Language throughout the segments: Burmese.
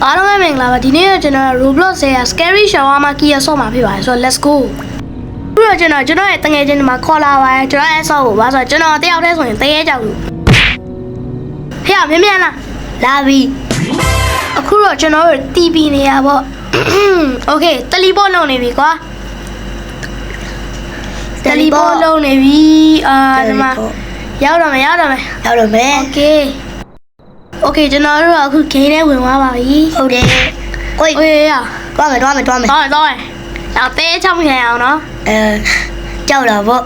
အားလုံးပဲမင်္ဂလာပါဒီနေ့ကျွန်တော် Roblox ရဲ့ Scary Shawarma Key ဆော့မှာဖြစ်ပါတယ်ဆိုတော့ let's go ပြီးတော့ကျွန်တော်ရဲ့တငယ်ချင်းတွေမှာခေါ်လာပါတယ်ကျွန်တော်ရဲ့ဆော့ကိုပါဆိုတော့ကျွန်တော်တယောက်တည်းဆိုရင်တရေကြောက်လို့ဖေရမြင်မြန်လားလာပြီအခုတော့ကျွန်တော်တို့တီးပြီးနေရပေါ့ Okay တလီဘောလုံးနေပြီကွာတလီဘောလုံးနေပြီဒီမှာရောက်တော့မယ် Okay ကျွန်တော်တို့အခု game ထဲဝင်သွားပါပြီဟုတ်တယ်ကိုရသွားမယ်နောက်တဲချောင်းမြန်အောင်နော်ကြောက်လာပေါ့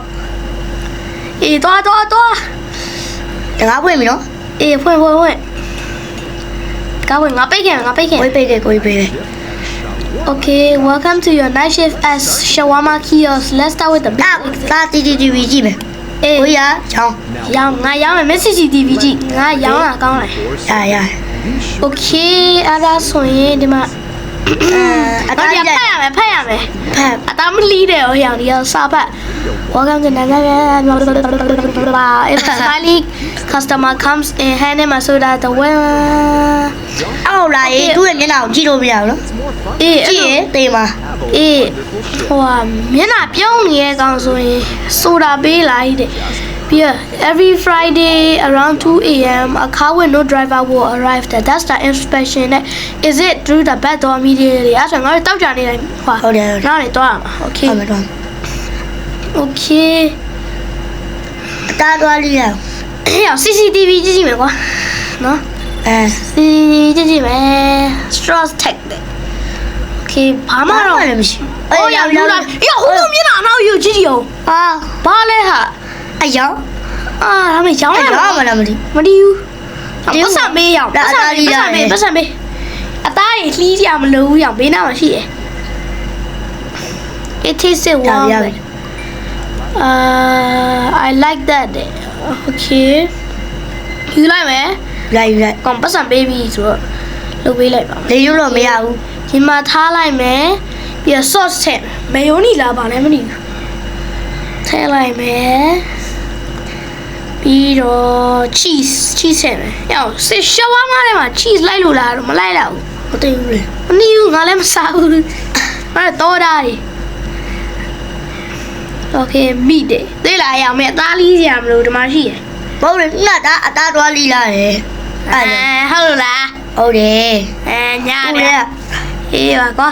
အေးသွားတကားဖွင့်ပြီနော်အေးဖွင့်ကားဖွင့်ငါပိတ်ခဲ့ကိုပိတ်ခဲ့ Okay welcome to your night shift as Shawarma Kiosk let's start with the basics လာ CCTV ကြည့်မယ်ကိုရချောင်းငါရောင်းမယ် CCTV ကြည့်ငါရောင်းတာကောင်းတယ်ရ Okay အဲ့ဒါဆိုရင်ဒီမှာဖတ်ရမယ်အသားမလီးတယ်ဟိုရောင်ဒီစာဖတ် Welcome to Nana if a smiley customer comes in hand him a soda the well အောက်လာရေးသူ့ရဲ့မျက်နှာကိုကြည့်လို့မရဘူးနော်အေးကြည့်ရင်တေးမှာအေးဟိုမျက်နှာပြုံးနေတဲ့ကောင်ဆိုရင်sodaပေးလိုက်တဲ့ပြီး every Friday around 2 a.m. a car with no driver will arrive that's the inspection is it through the back door immediately အဲ့ဆိုငါတို့တောက်ကြနေတယ်ဟုတ်တယ်နောက်နေတော့မှာ okay okay အတားသွားလိမ့်ရအေး CCTV ကြည့်မယ်ကွာနော်CCTV ကြည့်မယ် straws tag တဲ့ okay ဘာမှတော့မရှိဟိုရောက်လာအေးဟိုမျက်နှာနောက်ယူကြည့်အောင်ဘာလဲဟာအယောင်ဒါမှရောင်းရမှာမလားမသိဘူးပတ်စံမေးရောင်ပတ်စံမေးအသားကြီးလှီးကြမလို့ဘူးရောင်ဘေးနားမှာရှိတယ် It tastes warm I like that okay ယူလိုက်မယ်လိုက်ကောင်ပတ်စံပေးပြီဆိုတော့လုပ်ပေးလိုက်ပါလေရုပ်တော့မရဘူးဒီမှာထားလိုက်မယ်ပြီးတော့ sauce ထည့်မယိုနီလာပါလဲမသိဘူးထည့်လိုက်မယ်ပြီးတော့ cheese ထည့်မယ်ရောက်စစ်ရှဝါမားထဲမှာ cheese လိုက်လို့လားတော့မလိုက်တော့ဘူးမသိဘူးလေမနီးဘူးငါလည်းမစားဘူးအဲ့တော့တားတယ် Okay မိတယ်သိလားရအောင်မင်းအသားလီးစရာမလိုဒီမှာရှိရယ်ဘုံနဲ့နှက်တာအသားသွားလိလာတယ်ဟုတ်လို့လားဟုတ်တယ်ညာတယ်အေးပါကွာ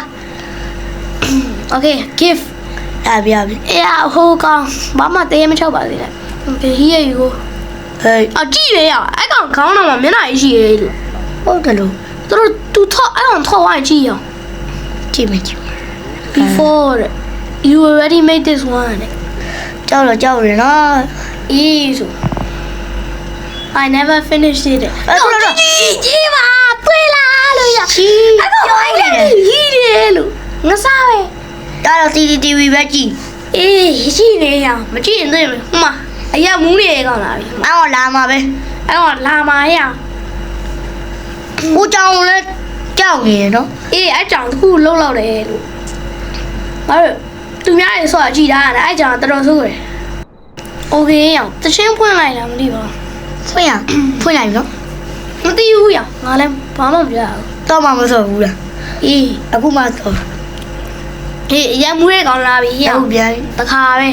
Okay give ပြအေးဟိုကောင်ဘာမှတေးမချောက်ပါသေးနဲ့ Okay here you go ကြည့်ရရအဲ့ကောင်ခေါင်းတော့မျက်နှာကြီးရှိရဲလို့ဟုတ်တယ်လို့သူထောက်အဲ့ကောင်ထောက်ဝိုင်းကြည့်ရအောင်ကြည့်မယ် Before you already made this one ကြောက်ရနော် easy I never finished it ကြည့်ပါတွေ့လားလို့ရအဲ့ကောင်ဝိုင်းတယ်လို့ငါစားပဲဒါတော့ CCTV ပဲကြည့်အေးရှိနေရမကြည့်ရင်သိမယ်ဟိုမှာအရက်မူးနေကောင်လာပြီအဲ့တော့လာမှာပဲအဲ့တော့လာမှာရကိုကြောင်လည်းကြောက်နေရနော်အေးအဲ့ကြောင်တစ်ခုလှုပ်လောက်တယ်လို့ငါတို့သူများရေဆော့ကြည့်တာအဲ့ကြောင်တော်တော်ဆိုးတယ်โอเคရအောင်တချင်းဖွင့်လိုက်လားမသိပါဖွင့်လိုက်ပြီနော်မသိဘူးရငါလည်းဘာမှမပြဘူးတော့မှမဆော့ဘူးလားအေးအခုမှဆော့အေးအရက်မူးတဲ့ကောင်လာပြီရဟုတ်ပြန်တခါပဲ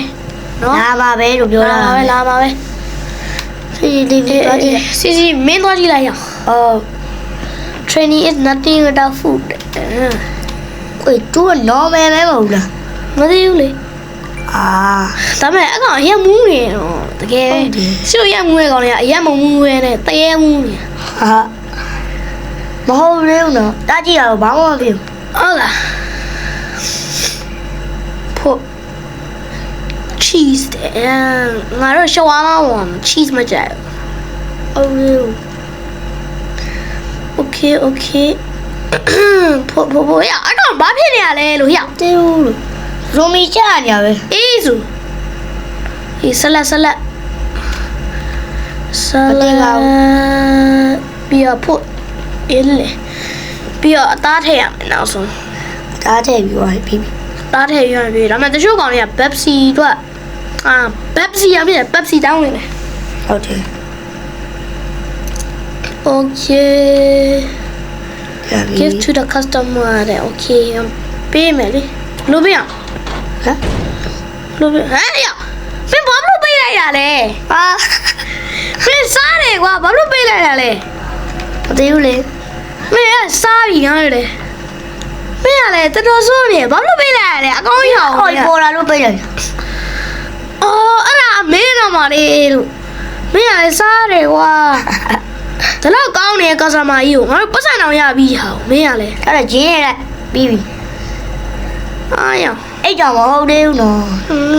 နော်လာပါပဲလို့ပြောတာလာပါပဲစီမင်းသွားကြည့်လိုက်ရအောင် Training is nothing without food ကိုတူနော်မဲမဟုတ်လားမသိဘူးလေဒါမဲ့အကောင်အရက်မူးနေတော့တကယ်ရှိလို့ရက်မူးတဲ့ကောင်တွေကအရက်မမူးရဲနဲ့တရေမူးနေမဟုတ်ဘူးနော်တားကြည့်ရတော့ဘာမှမဖြစ်ဘူးဟုတ်လားဖို့ cheese ငါတို့ရှဝါမာဝန် cheese မကြိုက်ဘူး Okayဖို့ရအဲ့တော့ဘာဖြစ်နေရလဲလို့ရတေးလို့ရိုမီချနေရပဲအေးဆိုအေးဆလတ်ပြီးတော့ဖို့အေးလေပြီးတော့အသားထည့်ရမယ်နောက်ဆုံးသားထည့်ပြီးသွားပြီသားထည့်ရပြီဒါမှတချို့ကောင်တွေက Pepsi တို့Pepsi ရပြီ Pepsi တောင်းနေတယ်ဟုတ်တယ် Okay give to the customer တဲ့ okay ပေးမယ်လေလို့ပြအောင် ဟမ် လို့ပြဟမ်ရမင်းဘာလို့ပေးလိုက်ရလဲ အာ မင်းစားတယ်ကွာဘာလို့ပေးလိုက်ရလဲ မသိဘူးလေ မင်းကစားပြီးနော်လေမင်းကလည်းတော်တော်ဆိုးနေဘာလို့ပေးလိုက်ရလဲအကောင်းကြီးဟော ဟောပေါ်လာလို့ပေးလိုက် အော်အဲ့ဒါမင်းတော့မလေးလို့မင်းကလည်းစားတယ်ကွာဒါတော့ကောင်းနေတဲ့ကစားမကြီးကိုငါတို့ပတ်စံအောင်ရပြီးဟာမင်းကလည်း အဲ့ဒါဂျင်းရဲ့ပြီးပြီ အားရ အဲ့ကြောင့်မဟုတ်သေးဘူးနော်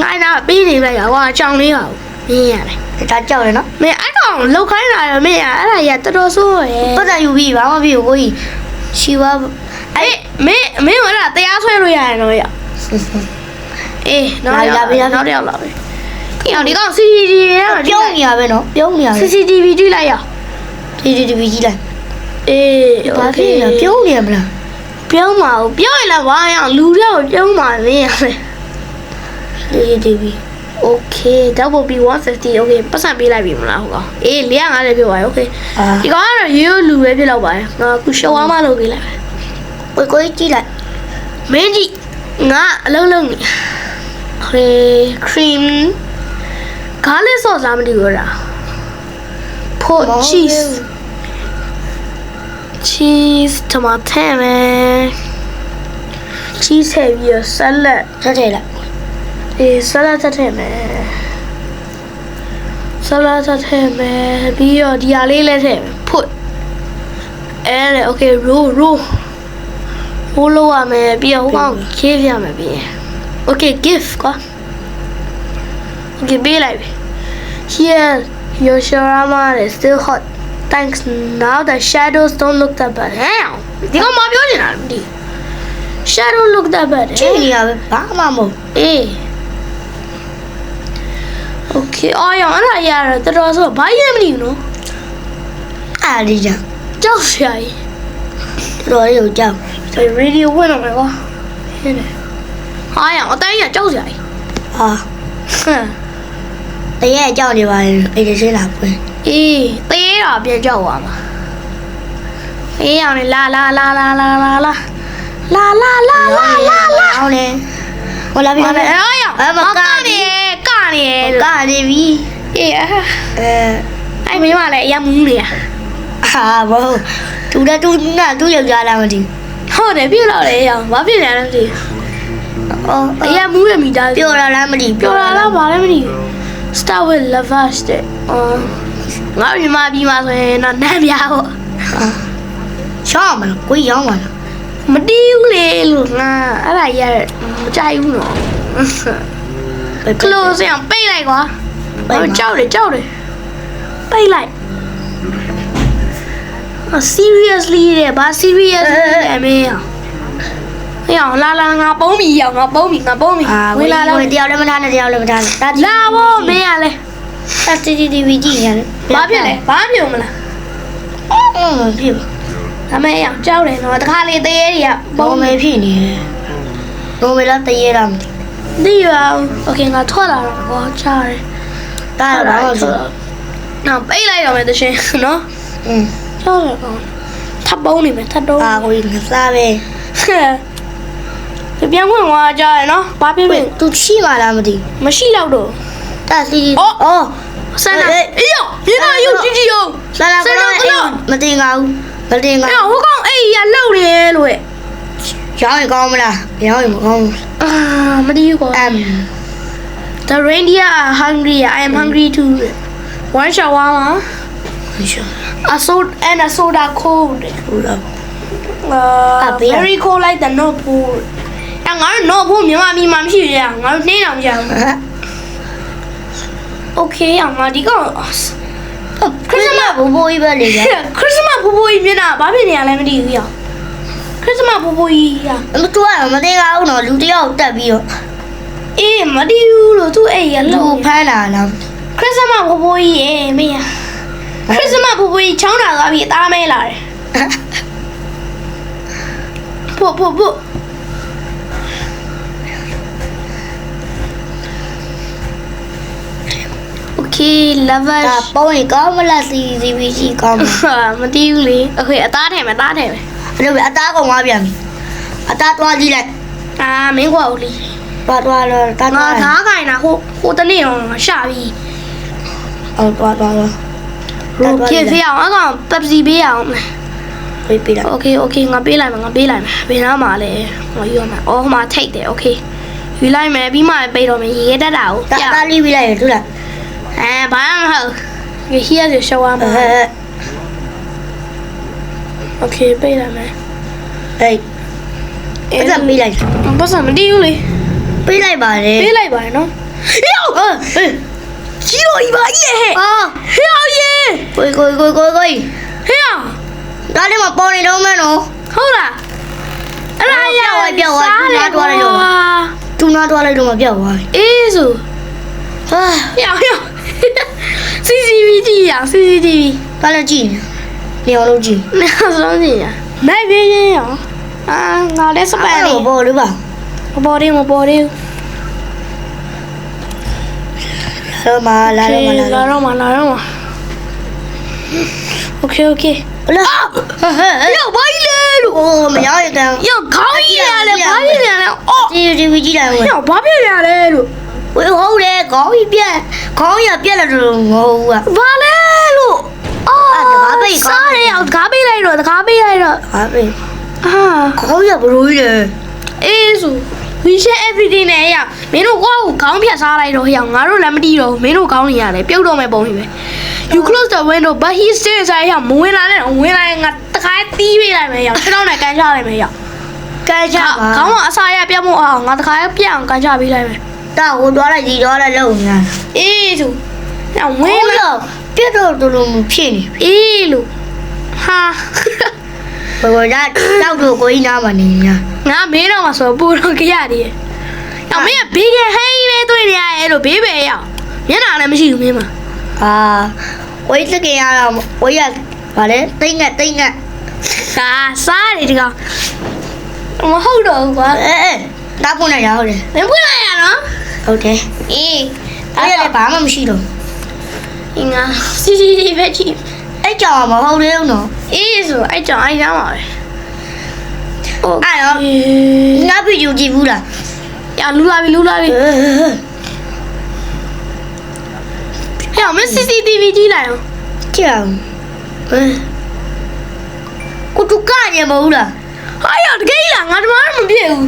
ငါနာပြီးနေလိုက်တာကွာကြောင်လေးဟာမင်းရတယ် ဒါကြောက်တယ်နော် မင်းအဲ့ကောင်လောက်ခိုင်းလာတယ်မင်းကအဲ့ဒါကြီးတော်တော်ဆိုးရယ် ပတ်စံယူပြီးဘာမှပြီးကိုကြီးရှိပါ အဲ့မင်းကအဲ့ဒါတရားဆွဲလို့ရတယ်နော်ရအေးနောက်ရောက်လာပြီနောက်ရောက်လာပြီဒီကောင် CCTV နဲ့ ပြုံးနေရပဲနော်ပြုံးနေရပဲ CCTV ကြည့်လိုက်ရ ဒီကြည့်လိုက် အေး ဘာဖြစ်လဲပြုံးနေရမလား ပြုံးပါဦးပြောရင်လည်းဘာရအောင်လူတွေကိုပြုံးပါမင်းရတယ် Okay တော့ပို့ပြီး150 Okay ပတ်စံပေးလိုက်ပြီမလားဟုတ်ကောင်အေး450ဖြစ်သွားပြီ Okay ဒီကောင်ကတော့ရိုးရိုးလူပဲဖြစ်တော့ပါတယ်ငါခုရှောင်းမလုပ်ပေးလိုက် ကိုကြီးကြည့်လိုက် မင်းကြီးငါအလုံးလုံးနေ cream garlic sauce မသိဘူးလား pork cheese tomato မယ် cheese ထည့်ပြီးတော့ salad ထည့်ထည့်လိုက် အေး salad ထည့်မယ် salad ထည့်မယ်ပြီးတော့ဒီဟာလေးလည်းထည့်မယ် put အဲ့လေ okay roll လို့ရမယ်ပြီးတော့ဟိုကောင် give ရမယ်ပြီးရင် okay give ကွာ okay ပေးလိုက်ပြီ here your shawarma is still hot thanks now the shadows don't look that bad ဟဲ့ဒီကောင်မပြောနေတာမသိ shadow look that bad ကြည့်နေရပဲဘာမှမဟုတ် အေး okay အော်ရအဲ့ဒါရတော့တော်တော်ဆိုဘာကြီးလဲမသိဘူးနော် အားလေးကြောင့် ကြောက်စရာကြီး တော်ရုံကြောင့် ဒီ radio ဝင်တော့မယ်ကွာဟင်းနေဟာရအတိုင်းရကြောက်စရာကြီး ဟာ ဟမ် တရေကြောက်နေပါလေအဲ့ဒီစင်းလာပွင့် အေးသေးတော့ပြန်ကြောက်သွားမှာအေးအောင်လေလာအောင်လေ ဟောလာပြီ ဟောလေအားရကနေကနေပြီ အေးအဲ့မင်းမလည်းအယမူးနေရ ဟာဘောသူလည်းသူယောက်ျားလားမသိ ဟုတ်တယ်ပြတော့လေရောဘာဖြစ်နေလဲမသိ အော် အယမူးရမိသား ပြောလာလားမသိ ပြောလာလားဘာလဲမသိ start with lavash တဲ့ငါမြန်မာပြည်မှာဆိုရင်တော့နမ်းပြပေါ့ ရှောင်းမလားကိုရောင်းမလား မတီးဘူးလေလို့ငါအဲ့ဒါရမကြိုက်ဘူးနော် close အောင်ပိတ်လိုက်ကွာကြောက်တယ်ပိတ်လိုက် seriously တဲ့ဘာ serious လဲမင်းဟေးလာငါပုံးပြီငါပုံးပြီဝင်လာ ဝင်တယောက်လည်းမထားနဲ့တယောက်လည်းမထားနဲ့ဒါ လာဖို့မင်းရလဲ TTV ကြည့်ရတယ် ဘာဖြစ်လဲဘာပြုံမလား ဖြစ် ဒါမဲ့အောင်ကြောက်တယ်နော်တခါလေသေးရဲတွေက ဘောမေဖြစ်နေတယ်ဘောမေလားတရေလားမသိ သိပါဘူး okay ငါထွက်လာတော့ဘောချားတယ် တားတော့ဆို နော်ပိတ်လိုက်တော့မယ်တရှင်နော် ကြောက်တယ်ကောင်ထပ်ပုံးနေမယ်ထပ်တော့ အာကိုငစားပဲ ဒီပြန်ခွင့်သွားကြရနော်ဘာဖြစ်ဖြစ် သူရှိမှလားမသိ မရှိတော့တော့ တာစီအော် ဆန္ဒအေးရောမြင်တော့ရုပ်ကြည့်ကြည့်ရော ဆန္ဒကလည်းမတင်ငါဘူးမတင်ငါ အဲ့ဟိုကောင်အေးရလှုပ်နေလို့ ရောင်းရင်ကောင်းမလားရောင်းရင်မကောင်းဘူး အာမသိဘူးကွာ The reindeer are hungry I am hungry too one shawarma a soda cold ဟုတ်လား very cold like the no pool ငါတို့ no pool မြန်မာပြည်မှာမရှိရငါတို့နှင်းအောင်ကြအောင် Okay ငါဒီကောင် ခရစ်စမတ်ဘိုးဘိုးကြီးပဲလေကြာ ခရစ်စမတ်ဘိုးဘိုးကြီးမျက်နှာဘာဖြစ်နေရလဲမသိဘူးရခရစ်စမတ်ဘိုးဘိုးကြီးရ မတူရမတင်ငါဘူးနော်လူတယောက်တက်ပြီးတော့ အေးမသိဘူးလို့သူအဲ့ရ လူ လို့ ဖမ်းလာလား ခရစ်စမတ်ဘိုးဘိုးကြီးရေမင်းခရစ်စမတ်ဘိုးဘိုးကြီးချောင်းတာသွားပြီးအသားမဲလာတယ်ဖို့ Okay lover ဒါပုံရင်ကောင်းမလားစီစီဗီရှိကောင်းမလား မသိဘူးလေโอเคအသားထဲမှာသားထဲပဲ ဘယ်လိုပဲအသားကောင်သွားပြန်ပြီအသားသွားကြည့်လိုက် အာမင်းကွာဦးလေး သွားတော့တာ ငါသားခိုင်တာဟိုတနေ့တော့ရှာပြီ အော်သွား ရိုကေဖေးအောင်အကောင်ပက်စီပေးအောင် ပေးလိုက် โอเคငါပေးလိုက်မယ်ဘယ်နားမှာလဲဟောယူရမှာအော်ဟိုမှာထိတ်တယ်โอเคယူလိုက်မယ်ပြီးမှပေးတော့မယ်ရေတက်တာကို တာလေးပေးလိုက်ရတူလား ဘာမှမဟုတ်ရေဟီးရရှောင်းအောင်โอเคပေးလိုက်မယ် အေးအဲ့ဒါပေးလိုက် ဘာစမတီးဘူးလေ ပေးလိုက်ပါလေ ပေးလိုက်ပါနော်ယောကြီးရောဒီပါကြီးဟဲ့ အော် ဟဲ့အောင်ရေ ကို ဟဲ့အောင် ဒါလေးမှာပေါ်နေတော့မယ်နော် ဟုတ်လားအဲ့ဒါရတူနာသွားလိုက်တော့မပြောက်သွား အေးဆို ဟာ ယော CCTV ကြည့်ရ CCTV ဒါလည်းကြည့်နေအောင်လုပ်ကြည့် နေဆုံးကြည့်ရမဲ့ပြင်းရင်ရောငါလည်းစပန်လေး ပေါ်လို့ပါ မပေါ်သေး လာတော့မ โอเค လာဟဲ့ ယောဘာကြီးလဲလို့ အိုးမရောက်ရတဲ့ ယောခေါင်းကြီးရလဲဘာကြီးလဲအော် တီကြည့်လိုက်ဦး ယောဘာဖြစ်ရလဲလို့ ဝေးဟုတ်တယ်ခေါင်းကြီးပြက်ခေါင်းရပြက်လာတော့ငိုးอ่ะ ဘာလဲလို့စားရအောင်ကားပေးလိုက်တော့ ဟာပဲ အာ ခေါင်းရဘလို့ကြီးလေ အေးဆို we share everything နဲ့ရမင်းတို့ကိုခေါင်းဖြတ်စားလိုက်တော့ဟဲ့ငါတို့လည်းမတီးတော့မင်းတို့ခေါင်းနေရတယ်ပြုတ်တော့မဲ့ပုံကြီးပဲ you close the window but he still inside မဝင်လာနဲ့ဝင်လာရင်ငါတခါတီးပေးလိုက်မယ်ရောက်ခြေထောက်နဲ့ကန်ချလိုက်မယ်ရောက် ကန်ချပါ ခေါင်းကအစာရပြတ်မို့အောင်ငါတခါပြတ်အောင်ကန်ချပေးလိုက်မယ် တာဟိုသွားလိုက်ဒီသွားလိုက်လုံညာ အေးဆိုဝ ဝေး င်းလာ တော့ပြက်တော့တူလုံးဖြစ်နေ အေးလို့ဟာ ဘယ်တော့တောက်တော့ကိုကြီးနားမနေညာ ငါမင်းတော့မဆိုပူတော့ကြရတယ်။အောင်မင်းကဘေးကဟိုင်းပဲတွေ့နေရတယ်လို့ဘေးပဲရောက်။မျက်နှာလည်းမရှိဘူးမင်းမ အာဝိတ်စကင်ရတော့ဝိတ်ရဗာလဲတိတ်ငတ် ။ဟာစားတယ်ဒီကောင်။မဟုတ်တော့ဘူးကွာ အေးတားပွင့်လိုက်ရဟုတ်တယ် ။မင်းဖွင့်လိုက်ရနော် ဟုတ်တယ် ။အေး အဲ့ရလည်းဘာမှမရှိတော့ အင်းငါစီစီလေးပဲကြည့် အဲ့ကြောင်မဟုတ်သေးဘူးနော် ။အေးဆိုအဲ့ကြောင့်အဲ့ကြောင့်ပါပဲ။ အဲ့တော့ငါဗီဒီယိုကြည့်ဘူးလား ။ညာလူလာပြီ။ဟဲ့မင်း CCTV ကြည့်လိုက်အောင် ကြောင်ကိုတူကနေမဟုတ်လား ။ဟာရတကယ်လားငါတမန်မပြည့်ဘူး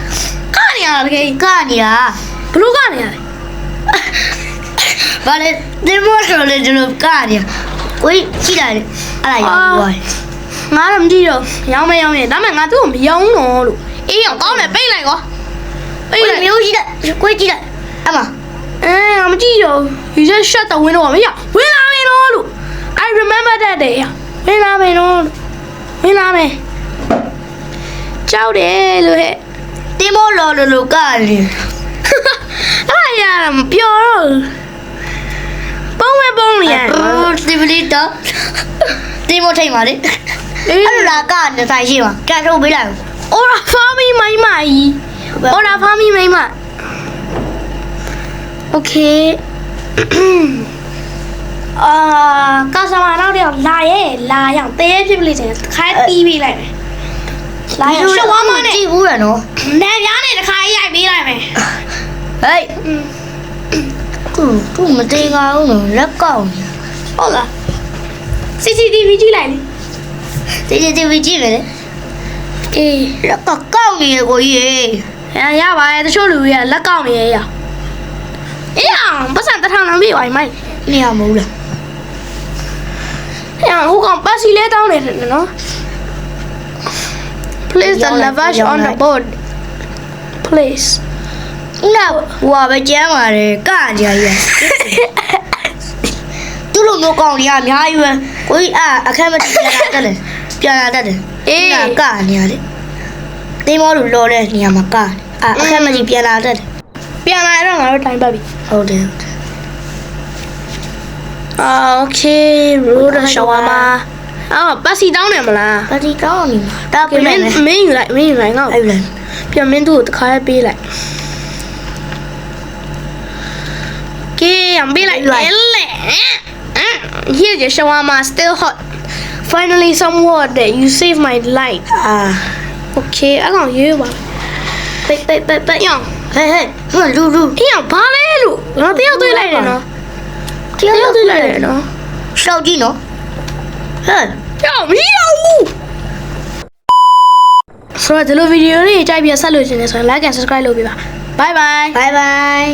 ။ကနေရတကယ် ကနေရ ဘလို့ကနေရလဲ ဗာလဲဒီမော်ဆိုလေဒီလိုကနေကိုကြည့်လိုက်အဲ့ဒါရောက်သွား ငါတော့မကြည့်တော့ရောင်းမရောင်းရဲ့ဒါမှငါသူ့ကိုမရောင်းတော့လို့အေးအောင်ကောင်းတယ်ပိတ်လိုက်ကောပိတ် ကို လိုက် မျိုးကြည့်လိုက်ကိုကြည့်လိုက်အမ ငါမကြည့်တော့ you just shut the window မရဝင်လာမယ်လို့ I remember that day ဝင်လာမယ်လို့ဝင်လာမယ်ကြောက်တယ်လို့ဟဲ့ ဒီမော်လော်လိုကနေ အဲ့ရမပြောတော့ပုံနေရ ဒီပလီတော့ဒီမော်ထိတ်ပါလေအဲ့ဒါကနေဆိုင်ရှိမှာကန်ထုတ်ပေးလိုက် အော်ရာဖာမီမိုင်းမိုင်းအော်ရာဖာမီမိုင်းမိုင်း Okay ကာစမာတော့တော့လာရောက်တဲဖြစ်ပလိစင်ခိုင်းတီးပေးလိုက်မယ်လာရောက်ရှော့ဝါမနဲ့ ကြည့်ဘူးရနော် နေပြားနဲ့တစ်ခါရိုက်ပေးလိုက်မယ် ဟေးသူမတေးငါဘူးနော်လက်ကောက် ဟုတ်လား CCTV ကြည့်လိုက်လေ CCTV ကြည့်မယ်လေ အေး လက်ကောက်နေရကိုကြီး ရပါရဲ့တချို့လူတွေကလက်ကောက်နေရရအေးအောင်ပတ်စံတထောင်လောက်ပြည့်ပါမိုင်း နေရမဟုတ်လား ဟိုကောင်ပတ်စီလဲတောင်းနေတယ်နော် Place the lavage on the board Please နောက်ဟိုပဲကျမ်းပါတယ်ကကြရသူ့လိုမျိုးကောင်းကြီးအများကြီးပဲကိုကြီးအခက်မပြန်လာတတ်တယ်ကနေရတယ်တိမောလူလောတဲ့နေရာမှာကအခက်မကြီးပြန်လာတတ်တယ် ပြန်လာတော့ငါတို့တိုင်ပတ်ပြီ ဟုတ်တယ် Okay road shawarma ပတ်စီတောင်းတယ်မလား ပါတီကောင်းနေမှာတာပြလိုက်မယ် မင်းယူလိုက်ငါ့ အဲ့လို ပြန်မင်းတို့တစ်ခါပေးလိုက်ကဲရံပေးလိုက်လေ Here's your shawarma still hot finally someone that you save my life okay အဲ့ကောင်ရေးပါတိတ်ရောင် ဟဲ့ဟဲ့လူ အေးအောင်ဘာလဲလို့ငါတယောက်တွေ့လိုက်တယ်နော်တယောက်တွေ့လိုက်တယ်နော် ရှောက်ကြည့်နော်ဟဲ့ ကြောက်မရဘူးဆိုတော့ဒီလိုဗီဒီယိုလေးကြိုက်ပြီးဆက်လို့ရှင်နေဆိုရင် like and subscribe လုပ်ပေးပါ bye bye bye bye